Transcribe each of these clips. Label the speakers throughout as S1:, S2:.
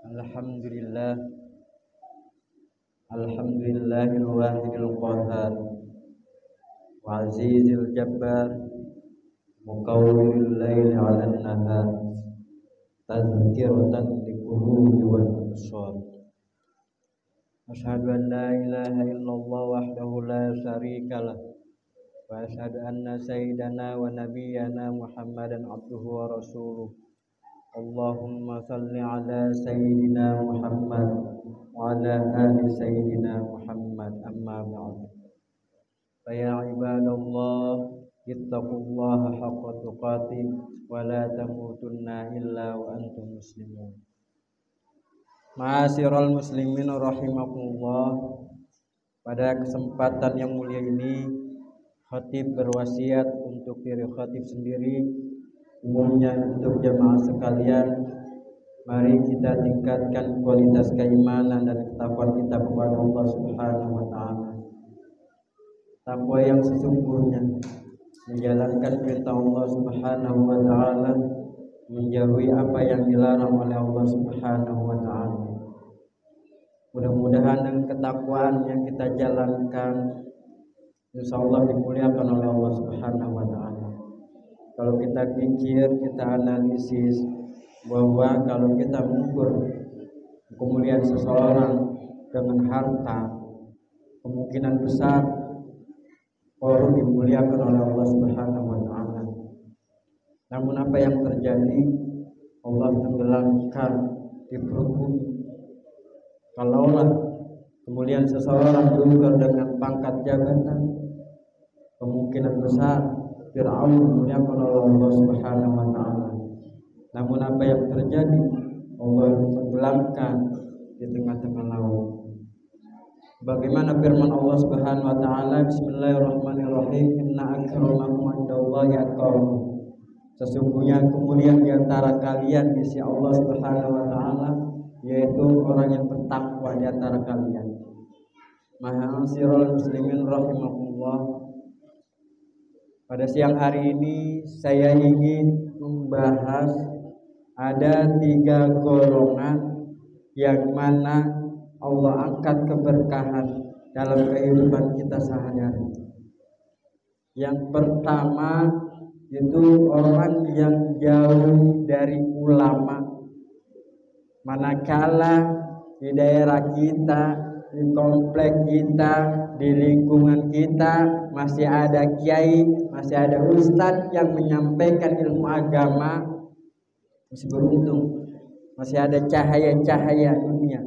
S1: Alhamdulillah, alhamdulillahil wahidil qahhar wa azizil jabbar mukawwiril laili 'alan nahar tadhkiratan liqulubi wal absar. Asyhadu an la ilaha illallah wahdahu la syarikalah wa asyhadu anna sayyidana wa nabiyyana Muhammadan abduhu wa rasuluh. Allahumma salli ala sayyidina Muhammad wa ala ali sayyidina Muhammad, amma ba'd. Fa ya ibadallah, ittaqullaha haqqa tuqatih wa la tamutunna illa wa antum muslimun. Ma'asyiral muslimin rahimakumullah. Pada kesempatan yang mulia ini, khatib berwasiat untuk diri khatib sendiri, umumnya untuk jamaah sekalian, mari kita tingkatkan kualitas keimanan dan ketakwaan kita kepada Allah Subhanahu wa taala. Takwa yang sesungguhnya menjalankan perintah Allah Subhanahu wa taala, menjauhi apa yang dilarang oleh Allah Subhanahu wa taala. Mudah-mudahan dengan ketakwaan yang kita jalankan, insyaallah dimuliakan oleh Allah Subhanahu wa taala. Kalau kita pikir, kita analisis bahwa kalau kita mengukur kemuliaan seseorang dengan harta, kemungkinan besar orang dimuliakan oleh Allah Subhanahu wa taala. Namun apa yang terjadi? Allah tenggelamkan di perut bumi. Kalaulah kemuliaan seseorang diukur dengan pangkat jabatan, kemungkinan besar Fir'aun dimuliakan oleh Allah Subhanahu wa taala. Namun apa yang terjadi? Allah tenggelamkan di tengah-tengah laut. Bagaimana firman Allah Subhanahu wa taala, Bismillahirrahmanirrahim, inna akramakum 'indallahi atqakum. Sesungguhnya kemuliaan di antara kalian di sisi Allah Subhanahu wa taala yaitu orang yang bertakwa di antara kalian. Ma'asyiral muslimin rahimakumullah. Pada siang hari ini saya ingin membahas ada 3 golongan yang mana Allah angkat keberkahan dalam kehidupan kita sehari-hari. Yang pertama itu orang yang jauh dari ulama. Manakala di daerah kita, di komplek kita, di lingkungan kita masih ada kiai, masih ada ustadz yang menyampaikan ilmu agama, masih beruntung, masih ada cahaya-cahaya dunia.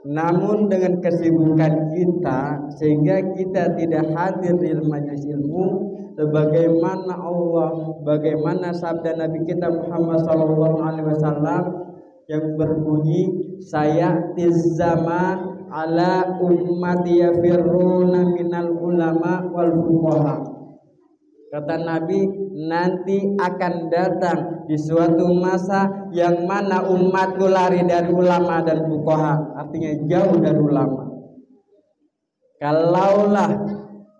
S1: Namun dengan kesibukan kita sehingga kita tidak hadir di majelis ilmu, sebagaimana Allah, bagaimana sabda Nabi kita Muhammad SAW yang berbunyi, saya zaman ala ummati yafirruna minal ulama wal fuqaha. Kata Nabi, nanti akan datang di suatu masa yang mana umatku lari dari ulama dan fuqaha, artinya jauh dari ulama. Kalaulah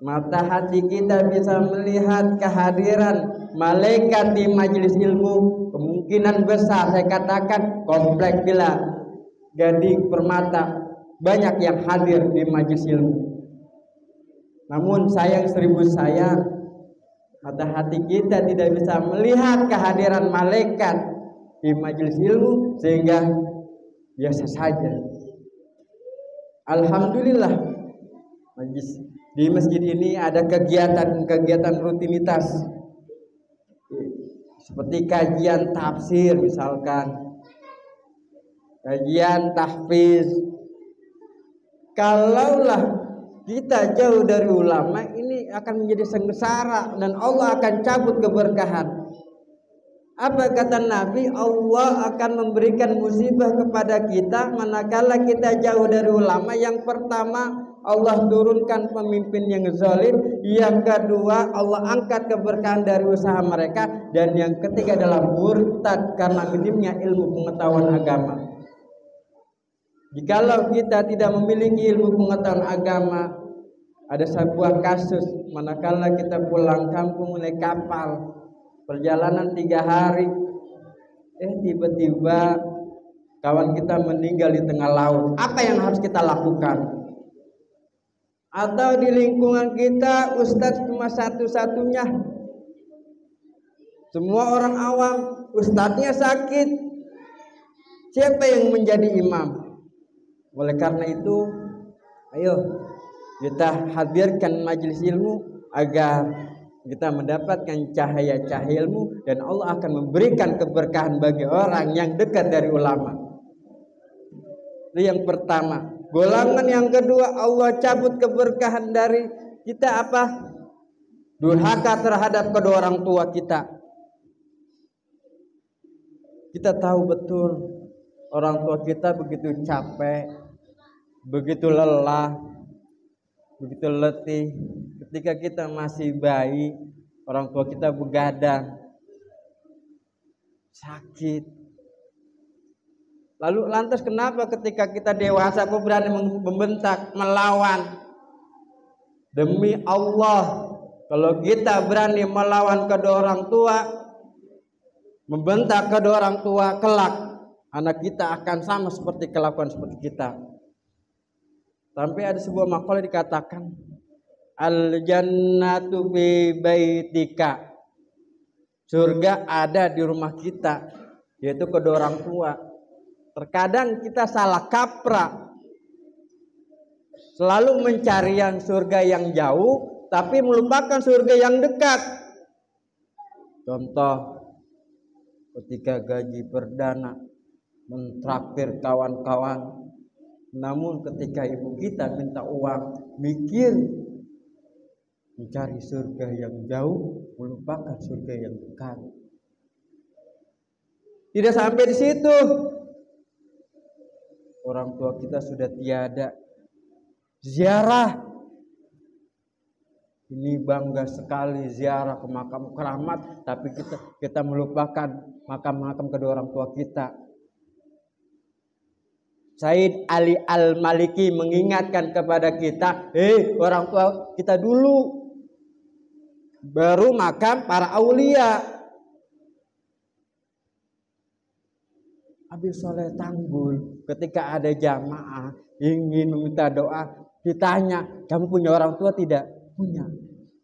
S1: mata hati kita bisa melihat kehadiran malaikat di majelis ilmu, kemungkinan besar saya katakan komplek bila Gading Permata banyak yang hadir di majelis ilmu. Namun sayang seribu sayang, mata hati kita tidak bisa melihat kehadiran malaikat di majelis ilmu sehingga biasa saja. Alhamdulillah, di masjid ini ada kegiatan rutinitas seperti kajian tafsir, misalkan kajian tahfiz. Kalaulah kita jauh dari ulama, ini akan menjadi sengsara dan Allah akan cabut keberkahan. Apa kata Nabi? Allah akan memberikan musibah kepada kita manakala kita jauh dari ulama. Yang pertama, Allah turunkan pemimpin yang zalim. Yang kedua, Allah angkat keberkahan dari usaha mereka. Dan yang ketiga adalah murtad karena minimnya ilmu pengetahuan agama. Jikalau kita tidak memiliki ilmu pengetahuan agama, ada sebuah kasus manakala kita pulang kampung naik kapal, perjalanan 3 hari, tiba-tiba kawan kita meninggal di tengah laut, apa yang harus kita lakukan? Atau di lingkungan kita ustadz cuma satu-satunya, semua orang awam, ustadznya sakit, siapa yang menjadi imam? Oleh karena itu, ayo kita hadirkan majelis ilmu agar kita mendapatkan cahaya-cahaya ilmu, dan Allah akan memberikan keberkahan bagi orang yang dekat dari ulama. Itu yang pertama. Golongan yang kedua, Allah cabut keberkahan dari kita apa? Durhaka terhadap kedua orang tua kita. Kita tahu betul orang tua kita begitu capek, begitu lelah, begitu letih. Ketika kita masih bayi, orang tua kita begadang, sakit. Lalu lantas kenapa ketika kita dewasa kok berani membentak, melawan? Demi Allah, kalau kita berani melawan kedua orang tua, membentak kedua orang tua, kelak anak kita akan sama seperti kelakuan seperti kita. Sampai ada sebuah makalah dikatakan, al-jannatu fi baitika, surga ada di rumah kita, yaitu kedua orang tua. Terkadang kita salah kaprah, selalu mencari yang surga yang jauh, tapi melupakan surga yang dekat. Contoh, ketika gaji perdana, mentraktir kawan-kawan, namun ketika ibu kita minta uang, mikir mencari surga yang jauh, melupakan surga yang dekat. Tidak sampai di situ, orang tua kita sudah tiada, ziarah. Ini bangga sekali ziarah ke makam keramat, tapi kita melupakan makam-makam kedua orang tua kita. Said Ali Al-Maliki mengingatkan kepada kita, orang tua kita dulu, baru makam para aulia. Abi Soleh Tanggul ketika ada jamaah ingin meminta doa, ditanya, kamu punya orang tua tidak? Punya.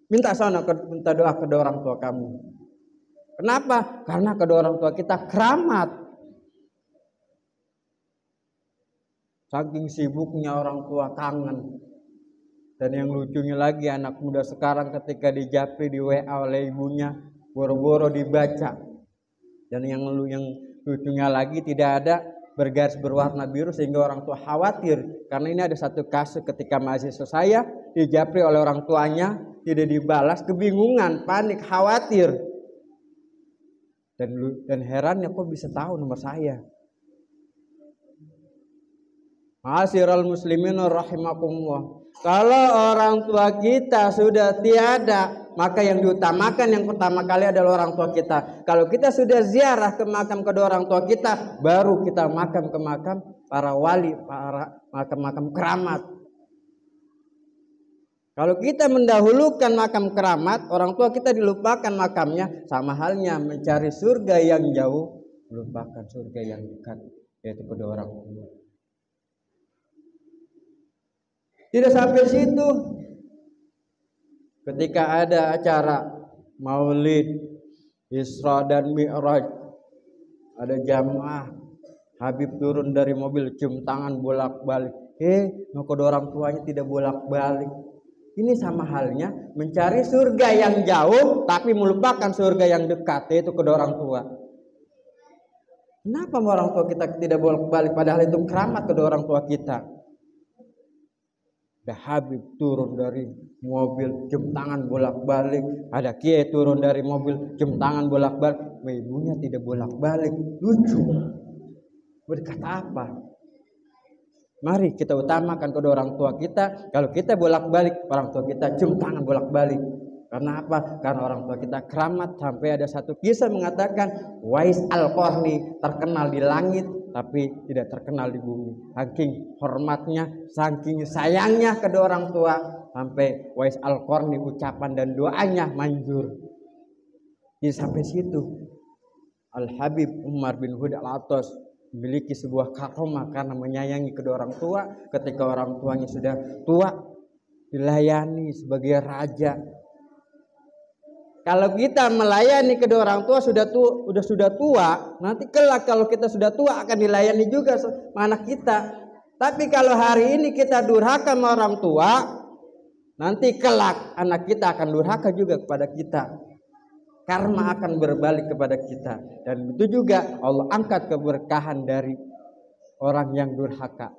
S1: Minta sana minta doa kedua orang tua kamu. Kenapa? Karena kedua orang tua kita keramat. Saking sibuknya orang tua kangen. Dan yang lucunya lagi, anak muda sekarang ketika dijapri di WA oleh ibunya, boro-boro dibaca. Dan yang lucunya lagi, tidak ada bergaris berwarna biru sehingga orang tua khawatir. Karena ini ada satu kasus ketika mahasiswa saya dijapri oleh orang tuanya, tidak dibalas, kebingungan, panik, khawatir. Dan herannya kok bisa tahu nomor saya. Ma'asyiral muslimin rahimakumullah. Kalau orang tua kita sudah tiada, maka yang diutamakan yang pertama kali adalah orang tua kita. Kalau kita sudah ziarah ke makam kedua orang tua kita, baru kita makam ke makam para wali, para makam-makam keramat. Kalau kita mendahulukan makam keramat, orang tua kita dilupakan makamnya, sama halnya mencari surga yang jauh, melupakan surga yang dekat, yaitu kedua orang tua. Tidak sampai situ. Ketika ada acara Maulid, Isra dan Mi'raj, ada jamaah, Habib turun dari mobil, cium tangan bolak-balik. Kedua orang tuanya tidak bolak-balik. Ini sama halnya mencari surga yang jauh, tapi melupakan surga yang dekat, yaitu kedua orang tua. Kenapa orang tua kita tidak bolak-balik, padahal itu keramat kedua orang tua kita? Ada Habib turun dari mobil, cium tangan bolak-balik. Ada Kiai turun dari mobil, cium tangan bolak-balik. Ibunya tidak bolak-balik. Lucu. Berkata apa? Mari kita utamakan kedua orang tua kita. Kalau kita bolak-balik, orang tua kita cium tangan bolak-balik. Karena apa? Karena orang tua kita keramat. Sampai ada satu kisah mengatakan Wais Al-Qarni terkenal di langit, tapi tidak terkenal di bumi. Saking hormatnya, saking sayangnya kedua orang tua, sampai Wais Al-Qarni ucapan dan doanya manjur. Jadi sampai situ. Al-Habib Umar bin Hud Al-Attas memiliki sebuah karomah karena menyayangi kedua orang tua. Ketika orang tuanya sudah tua, dilayani sebagai raja. Kalau kita melayani kedua orang tua sudah tua, nanti kelak kalau kita sudah tua akan dilayani juga sama anak kita. Tapi kalau hari ini kita durhaka sama orang tua, nanti kelak anak kita akan durhaka juga kepada kita. Karma akan berbalik kepada kita. Dan itu juga Allah angkat keberkahan dari orang yang durhaka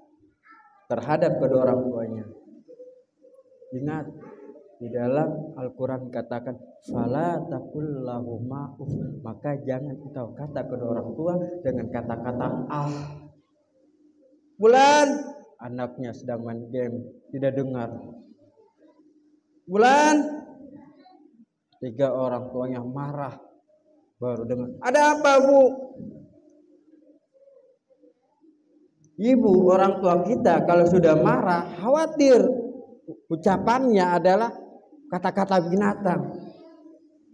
S1: terhadap kedua orang tuanya. Ingat, di dalam Al-Quran katakan fala taqul lahuma uf, maka jangan engkau kata kedua orang tua dengan kata-kata Bulan, anaknya sedang main game, tidak dengar. Bulan, 3 orang tuanya marah, baru dengar. Ada apa, Bu? Ibu orang tua kita kalau sudah marah, khawatir ucapannya adalah kata-kata binatang.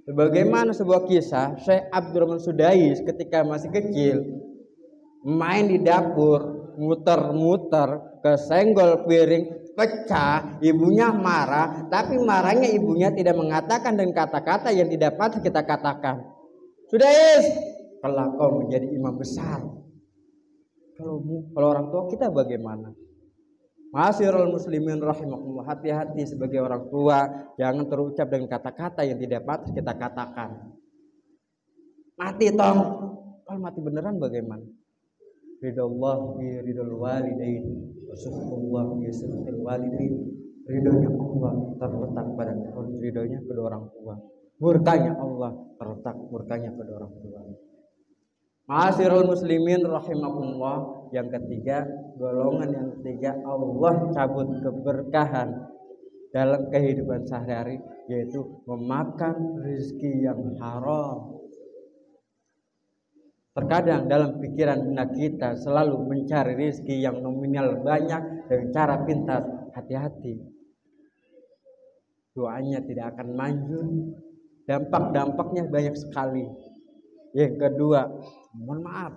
S1: Sebagaimana sebuah kisah, Syekh Abdurrahman Sudais ketika masih kecil main di dapur, muter-muter, kesenggol piring, pecah, ibunya marah, tapi marahnya ibunya tidak mengatakan dengan kata-kata yang tidak patut kita katakan. Sudais, kelak kau menjadi imam besar. Kalau orang tua kita bagaimana? Ma'asyiral muslimin rahimakumullah, hati-hati sebagai orang tua, jangan terucap dengan kata-kata yang tidak patut kita katakan. Mati tong, kalau mati beneran bagaimana? Ridallah bi ridal walidain, wasufullah bi sufil walidain. Ridhonya Allah terletak pada ridhonya kedua orang tua. Murkanya Allah terletak murkanya kedua orang tua. Ma'asyiral muslimin rahimakumullah, yang ketiga, golongan yang ketiga, Allah cabut keberkahan dalam kehidupan sehari-hari, yaitu memakan rezeki yang haram. Terkadang dalam pikiran benak kita selalu mencari rezeki yang nominal banyak dengan cara pintar. Hati-hati, doanya tidak akan manjur, dampak-dampaknya banyak sekali. Yang kedua, mohon maaf,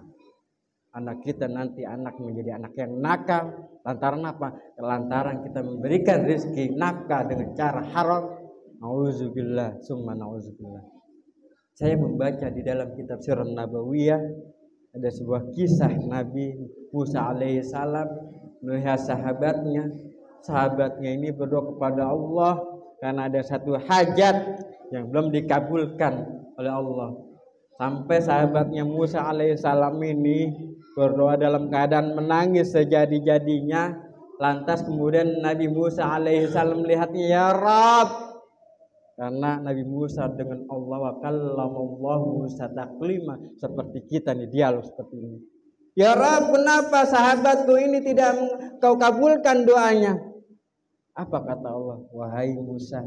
S1: anak kita nanti menjadi anak yang nakal. Lantaran apa? Lantaran kita memberikan rezeki nafkah dengan cara haram. Nauzubillah, summa nauzubillah. Saya membaca di dalam kitab Sirah Nabawiyah, ada sebuah kisah Nabi Musa alaihissalam melihat sahabatnya ini berdoa kepada Allah karena ada satu hajat yang belum dikabulkan oleh Allah. Sampai sahabatnya Musa alaihissalam ini berdoa dalam keadaan menangis sejadi-jadinya. Lantas kemudian Nabi Musa alaihissalam melihatnya, ya Rabb. Karena Nabi Musa dengan Allah wa kallamallahu Musa taklima, seperti kita nih dialog seperti ini. Ya Rabb, kenapa sahabatku ini tidak kau kabulkan doanya? Apa kata Allah? Wahai Musa,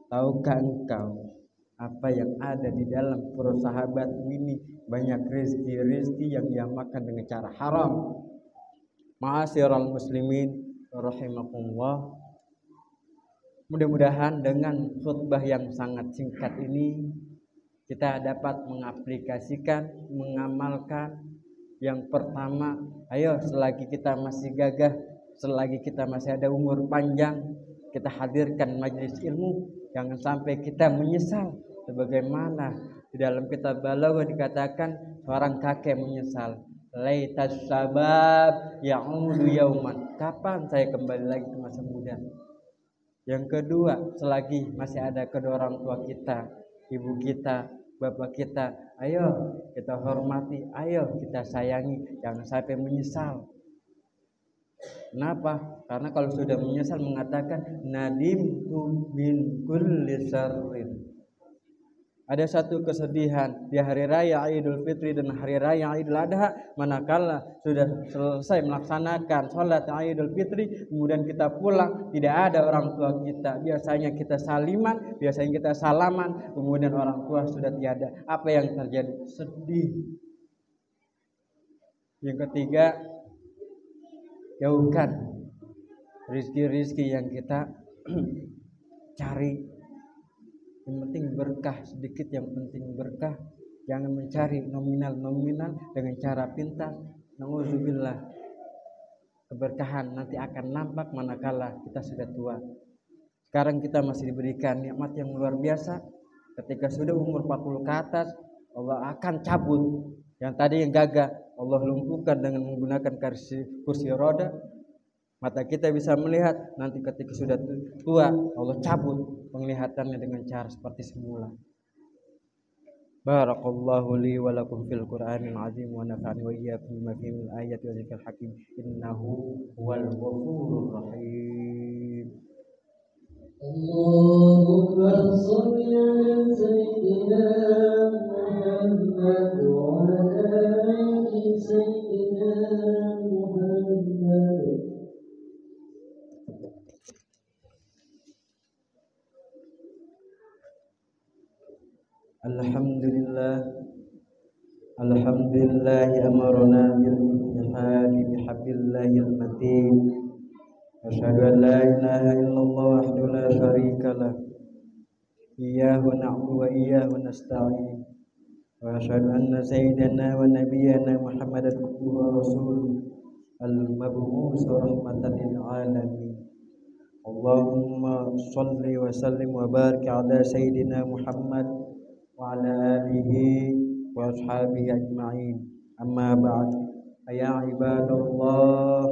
S1: tahukah engkau apa yang ada di dalam perut sahabatmu ini? Banyak rezeki yang dia makan dengan cara haram. Ma'asyiral muslimin rahimakumullah, mudah-mudahan dengan khutbah yang sangat singkat ini kita dapat mengaplikasikan, mengamalkan. Yang pertama, ayo selagi kita masih gagah, selagi kita masih ada umur panjang, kita hadirkan majelis ilmu. Jangan sampai kita menyesal. Sebagaimana di dalam kitab Balaghah dikatakan, seorang kakek menyesal, laitas sabab ya'udu yauman, kapan saya kembali lagi ke masa muda. Yang kedua, selagi masih ada kedua orang tua kita, ibu kita, bapak kita, ayo kita hormati, ayo kita sayangi, jangan sampai menyesal. Kenapa? Karena kalau sudah menyesal mengatakan nadimtu min kulli syarrin. Ada satu kesedihan di hari raya Idul Fitri dan hari raya Idul Adha, manakala sudah selesai melaksanakan sholat Idul Fitri, kemudian kita pulang, tidak ada orang tua kita. Biasanya kita saliman, biasanya kita salaman, kemudian orang tua sudah tiada. Apa yang terjadi? Sedih. Yang ketiga, jauhkan rizki-rizki yang kita cari. Yang penting berkah, sedikit yang penting berkah. Jangan mencari nominal-nominal dengan cara pintar. Nauzubillah, keberkahan nanti akan nampak manakala kita sudah tua. Sekarang kita masih diberikan nikmat yang luar biasa. Ketika sudah umur 40 ke atas, Allah akan cabut yang tadi yang gagah, Allah lumpuhkan dengan menggunakan kursi roda. Mata kita bisa melihat, nanti ketika sudah tua Allah cabut penglihatannya dengan cara seperti semula. Barakallahu li wa lakum fil Qur'anil azim wa nafa'ani wa iyyakum bima fihi min ayati wa dzikril hakim. Innahu huwal ghafurur rahim.
S2: Allahumma shalli ala sayyidina Muhammad wa ala ali sayyidina Muhammad.
S1: Alhamdulillah amarna bil ittihadi bihablillahil matin. Asyhadu an la ilaha illallah wahdahu la syarikalah. Iyyahu na'budu wa iyyahu nasta'in. Wa asyhadu anna sayyidana wa nabiyyana Muhammadan abduhu wa rasuluhu al-mab'uts rahmatan lil alamin. Allahumma shalli wa sallim wa barik ala sayyidina Muhammad wa ala alihi wa ashabihi ajma'in. Amma ba'd. Ya ibadallah,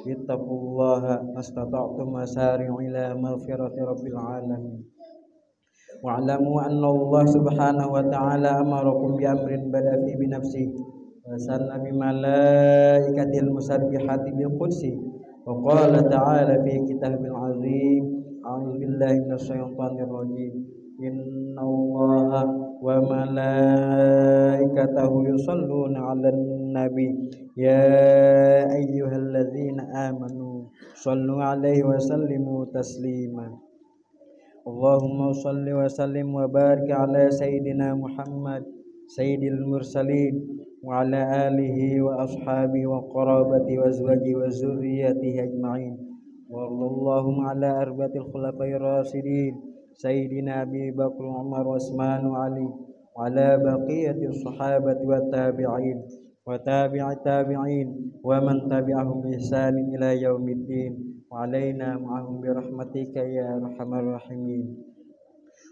S1: ittaqullaha mastata'tum wasari'u ila maghfirati rabbil alamin. Wa'lamu anna Allah subhanahu wa ta'ala amarakum bi amrin bada fi bi nafsihi wa sanna bi malaikatil musabbihati bil qudsi wa qala ta'ala fi kitabil azim. A'udzu billahi minasy syaithanir rajim. Inna Allaha wa malaikatahu yusholluna 'alan nabi ya ayyuhalladzina amanu shallu 'alaihi wa sallimu taslima. Allahumma shalli wa sallim wa barik ala sayyidina Muhammad sayyidil mursalin wa ala alihi wa ashabihi wa qarabati wa azwaji wa zurriyyatihi ajma'in. Wa Allahumma ala arba'atil khulafa'ir rasyidin sayyidina Abi Bakr, Umar, Utsman wa Ali wa ala baqiyatis sahabati wa tabi'in wa tabi'it tabi'in wa man tabi'ahum bi ihsanin ila yaumiddin wa alaina ma'ahum bi rahmatika ya arhamar rahimin.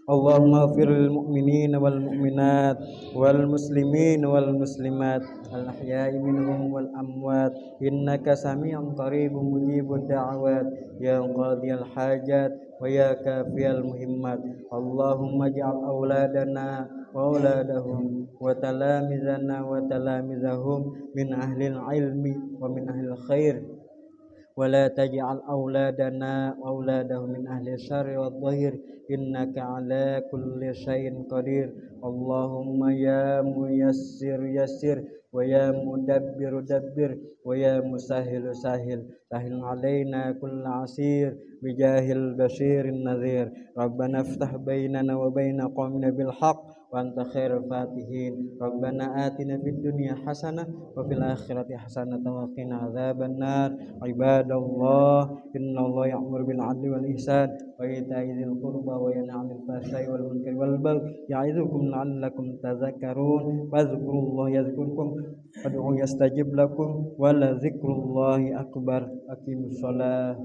S1: Allahumma ighfir lil mu'minina wal mu'minat wal muslimina wal muslimat al ahya'i minhum wal amwat innaka sami'un qaribun mujibud da'awat ya qadiyal hajat wa ya kafiyal muhimmat. Allahumma ij'al auladana wa auladahum wa talamizana wa talamizahum min ahlil ilmi wa min ahlil khair wa la taj'al auladana wa auladahum min ahli syarri wad dhahir innaka ala kulli syai'in qadir. Allahumma ya muyassir yassir wa ya mudabbir dabbir wa ya musahhil sahil sahil alaina kulla asir bijahil basyirin nadhir. Rabbana iftah bainana wa baina qaumina bil haqq wa anta khairul fatihin. Rabbana atina fid dunya hasanah wa fil akhirati hasanah wa qina adzabannar. Ibadallah, innallaha ya'muru bil 'adli wal ihsan wa ita'i dzil qurba wa yanha 'anil fahsya'i wal munkari wal baghi ya'idzukum la'allakum tadhakkarun. Fadhkurullaha yadhkurkum wad'uhu yastajib lakum wa la dzikrullahi akbar. Aqimus shalah.